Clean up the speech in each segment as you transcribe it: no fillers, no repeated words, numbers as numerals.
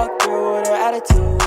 walk through with her attitude.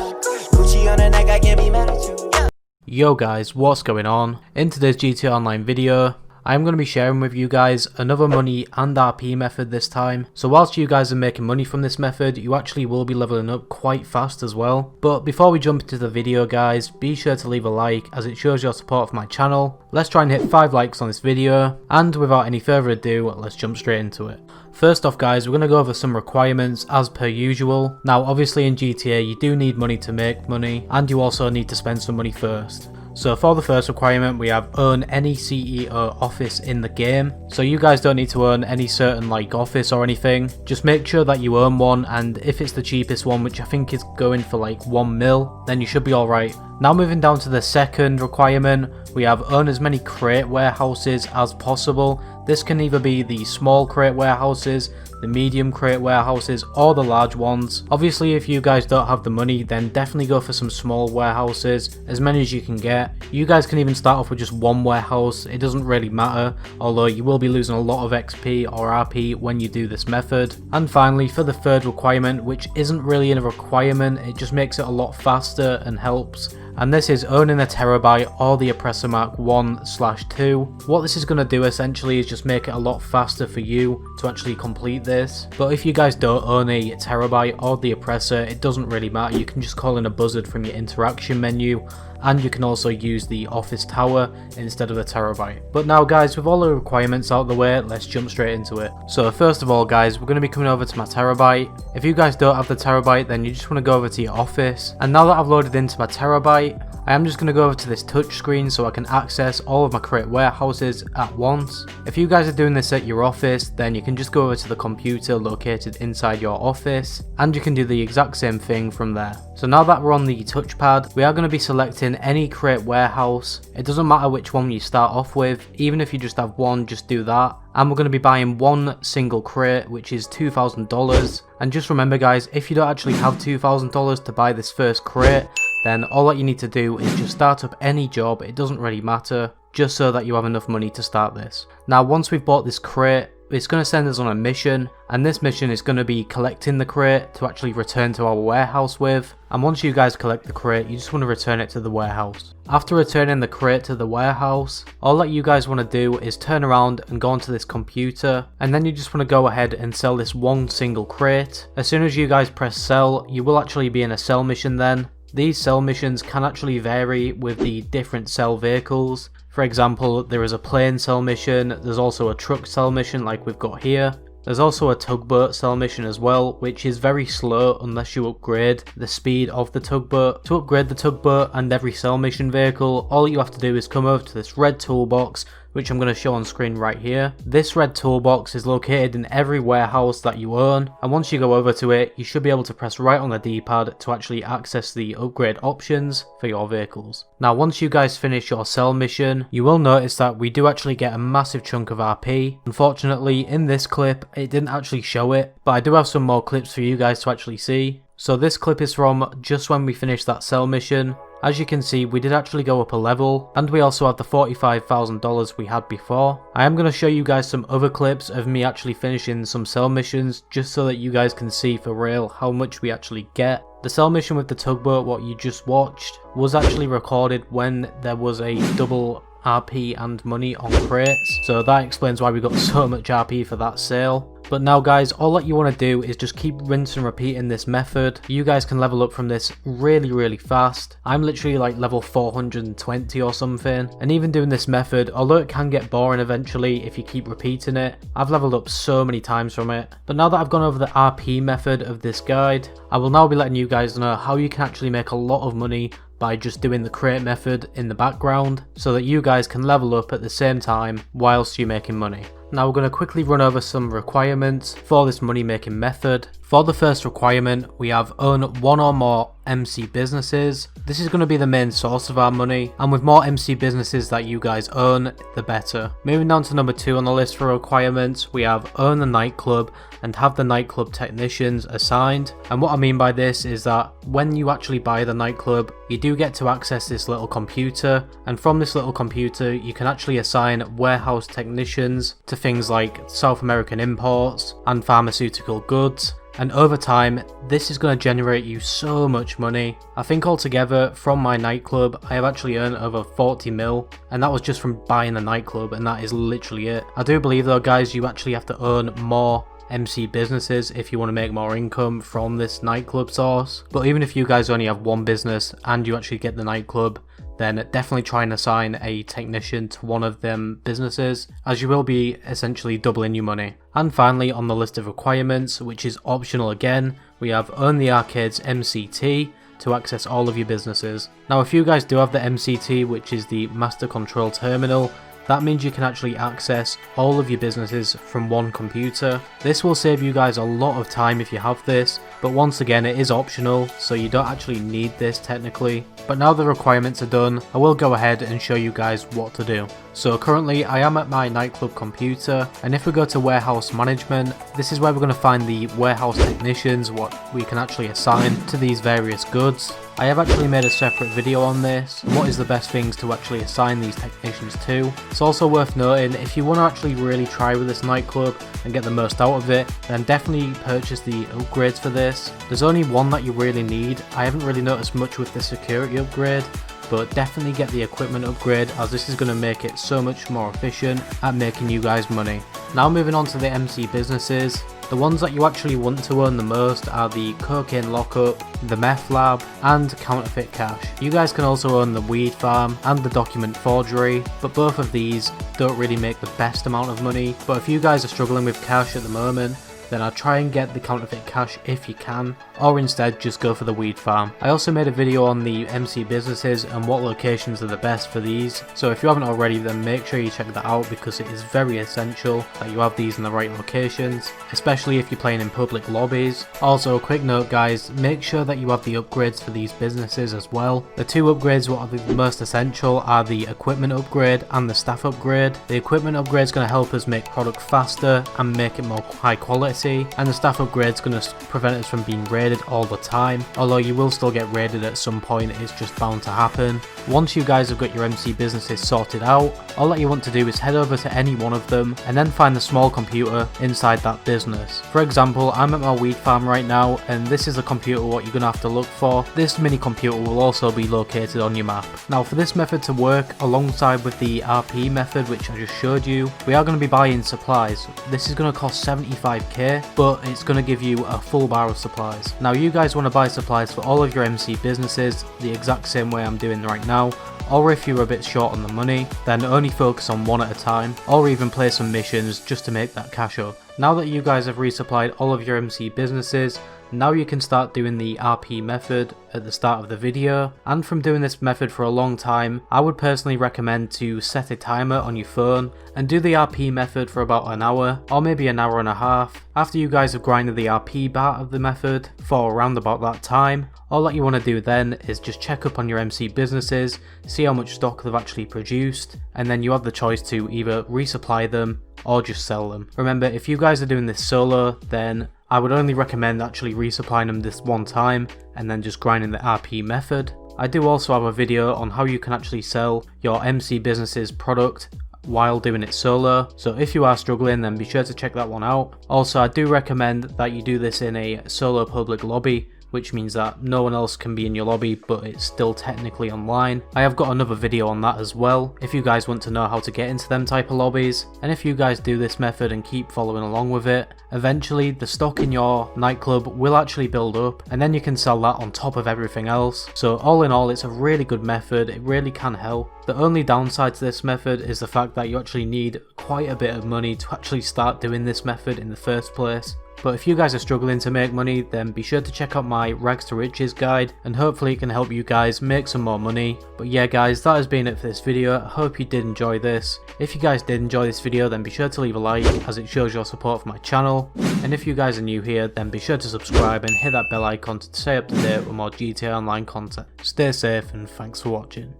Gucci on the neck, I can't be mad at you. Yo guys, what's going on? In today's GTA Online video, I'm going to be sharing with you guys another money and RP method this time. So whilst you guys are making money from this method, you actually will be leveling up quite fast as well. But before we jump into the video guys, be sure to leave a like as it shows your support for my channel. Let's try and hit 5 likes on this video, and without any further ado, let's jump straight into it. First off guys, we're going to go over some requirements as per usual. Now obviously in GTA you do need money to make money, and you also need to spend some money first. So for the first requirement, we have own any CEO office in the game. So you guys don't need to own any certain like office or anything, just make sure that you own one, and if it's the cheapest one, which I think is going for like 1 mil, then you should be alright. Now moving down to the second requirement, we have own as many crate warehouses as possible. This can either be the small crate warehouses, the medium crate warehouses, or the large ones. Obviously if you guys don't have the money, then definitely go for some small warehouses, as many as you can get. You guys can even start off with just one warehouse, it doesn't really matter, although you will be losing a lot of XP or RP when you do this method. And finally for the third requirement, which isn't really a requirement, it just makes it a lot faster and helps. And this is owning a terabyte or the oppressor mark 1/2. What this is going to do essentially is just make it a lot faster for you to actually complete this. But if you guys don't own a terabyte or the oppressor, it doesn't really matter, you can just call in a buzzard from your interaction menu, and you can also use the office tower instead of the terabyte. But now guys, with all the requirements out of the way, let's jump straight into it. So first of all guys, we're going to be coming over to my terabyte. If you guys don't have the terabyte, then you just want to go over to your office. And now that I've loaded into my terabyte, I am just going to go over to this touch screen so I can access all of my crate warehouses at once. If you guys are doing this at your office, then you can just go over to the computer located inside your office, and you can do the exact same thing from there. So now that we're on the touchpad, we are going to be selecting any crate warehouse. It doesn't matter which one you start off with, even if you just have one, just do that. And we're going to be buying one single crate, which is $2,000. And just remember guys, if you don't actually have $2,000 to buy this first crate, then all that you need to do is just start up any job, it doesn't really matter, just so that you have enough money to start this. Now once we've bought this crate, it's going to send us on a mission, and this mission is going to be collecting the crate to actually return to our warehouse with. And once you guys collect the crate, you just want to return it to the warehouse. After returning the crate to the warehouse, all that you guys want to do is turn around and go onto this computer, and then you just want to go ahead and sell this one single crate. As soon as you guys press sell, you will actually be in a sell mission then. These sell missions can actually vary with the different sell vehicles. For example, there is a plane sell mission, there's also a truck sell mission like we've got here. There's also a tugboat sell mission as well, which is very slow unless you upgrade the speed of the tugboat. To upgrade the tugboat and every sell mission vehicle, all you have to do is come over to this red toolbox, which I'm going to show on screen right here. This red toolbox is located in every warehouse that you own, and once you go over to it, you should be able to press right on the D-pad to actually access the upgrade options for your vehicles. Now once you guys finish your sell mission, you will notice that we do actually get a massive chunk of RP. Unfortunately in this clip it didn't actually show it, but I do have some more clips for you guys to actually see. So this clip is from just when we finished that sell mission. As you can see, we did actually go up a level, and we also have the $45,000 we had before. I am going to show you guys some other clips of me actually finishing some sell missions, just so that you guys can see for real how much we actually get. The sell mission with the tugboat, what you just watched, was actually recorded when there was a double RP and money on crates, so that explains why we got so much RP for that sale. But now guys, all that you want to do is just keep rinse and repeating this method. You guys can level up from this really fast. I'm literally like level 420 or something, and even doing this method, although it can get boring eventually if you keep repeating it, I've leveled up so many times from it. But now that I've gone over the RP method of this guide, I will now be letting you guys know how you can actually make a lot of money by just doing the crate method in the background, so that you guys can level up at the same time whilst you're making money. Now we're going to quickly run over some requirements for this money making method. For the first requirement, we have own one or more MC businesses. This is going to be the main source of our money, and with more MC businesses that you guys own, the better. Moving down to number 2 on the list for requirements, we have own the nightclub and have the nightclub technicians assigned. And what I mean by this is that when you actually buy the nightclub, you do get to access this little computer, and from this little computer you can actually assign warehouse technicians to things like South American imports and pharmaceutical goods. and over time this is going to generate you so much money. I think altogether from my nightclub I have actually earned over 40 mil, and that was just from buying the nightclub, and that is literally it. I do believe though guys, you actually have to own more MC businesses if you want to make more income from this nightclub source. But even if you guys only have one business and you actually get the nightclub, then definitely try and assign a technician to one of them businesses, as you will be essentially doubling your money. And finally, on the list of requirements, which is optional again, we have Earn the Arcade's MCT to access all of your businesses. Now if you guys do have the MCT, which is the Master Control Terminal, that means you can actually access all of your businesses from one computer. This will save you guys a lot of time if you have this, but once again it is optional, so you don't actually need this technically. But now the requirements are done, I will go ahead and show you guys what to do. So currently I am at my nightclub computer, and if we go to warehouse management, this is where we're going to find the warehouse technicians, what we can actually assign to these various goods. I have actually made a separate video on this, what is the best things to actually assign these technicians to. It's also worth noting, if you want to actually really try with this nightclub and get the most out of it, then definitely purchase the upgrades for this. There's only one that you really need. I haven't really noticed much with the security upgrade, but definitely get the equipment upgrade, as this is going to make it so much more efficient at making you guys money. Now moving on to the MC businesses, the ones that you actually want to earn the most are the cocaine lockup, the meth lab, and counterfeit cash. You guys can also earn the weed farm and the document forgery, but both of these don't really make the best amount of money. But if you guys are struggling with cash at the moment, then I'll try and get the counterfeit cash if you can, or instead just go for the weed farm. I also made a video on the MC businesses and what locations are the best for these, so if you haven't already then make sure you check that out, because it is very essential that you have these in the right locations, especially if you're playing in public lobbies. Also a quick note guys, make sure that you have the upgrades for these businesses as well. The two upgrades what are the most essential are the equipment upgrade and the staff upgrade. The equipment upgrade is going to help us make product faster and make it more high quality, and the staff upgrade is going to prevent us from being raided all the time, although you will still get raided at some point, it's just bound to happen. Once you guys have got your MC businesses sorted out, all that you want to do is head over to any one of them and then find the small computer inside that business. For example, I'm at my weed farm right now, and this is the computer what you're going to have to look for. This mini computer will also be located on your map. Now for this method to work alongside with the RP method which I just showed you, we are going to be buying supplies. This is going to cost 75k, but it's going to give you a full bar of supplies. Now you guys want to buy supplies for all of your MC businesses the exact same way I'm doing right now, or if you're a bit short on the money, then only focus on one at a time, or even play some missions just to make that cash up. Now that you guys have resupplied all of your MC businesses, now you can start doing the RP method at the start of the video, and from doing this method for a long time, I would personally recommend to set a timer on your phone and do the RP method for about an hour or maybe an hour and a half. After you guys have grinded the RP part of the method for around about that time, all that you want to do then is just check up on your MC businesses, see how much stock they've actually produced, and then you have the choice to either resupply them or just sell them. Remember, if you guys are doing this solo, then I would only recommend actually resupplying them this one time and then just grinding the RP method. I do also have a video on how you can actually sell your MC business's product while doing it solo, so if you are struggling then be sure to check that one out. Also I do recommend that you do this in a solo public lobby, which means that no one else can be in your lobby but it's still technically online. I have got another video on that as well if you guys want to know how to get into them type of lobbies. And if you guys do this method and keep following along with it, eventually the stock in your nightclub will actually build up, and then you can sell that on top of everything else. So all in all, it's a really good method, it really can help. The only downside to this method is the fact that you actually need quite a bit of money to actually start doing this method in the first place. But if you guys are struggling to make money, then be sure to check out my Rags to Riches guide, and hopefully it can help you guys make some more money. But yeah guys, that has been it for this video. I hope you did enjoy this. If you guys did enjoy this video, then be sure to leave a like, as it shows your support for my channel. And if you guys are new here, then be sure to subscribe and hit that bell icon to stay up to date with more GTA Online content. Stay safe and thanks for watching.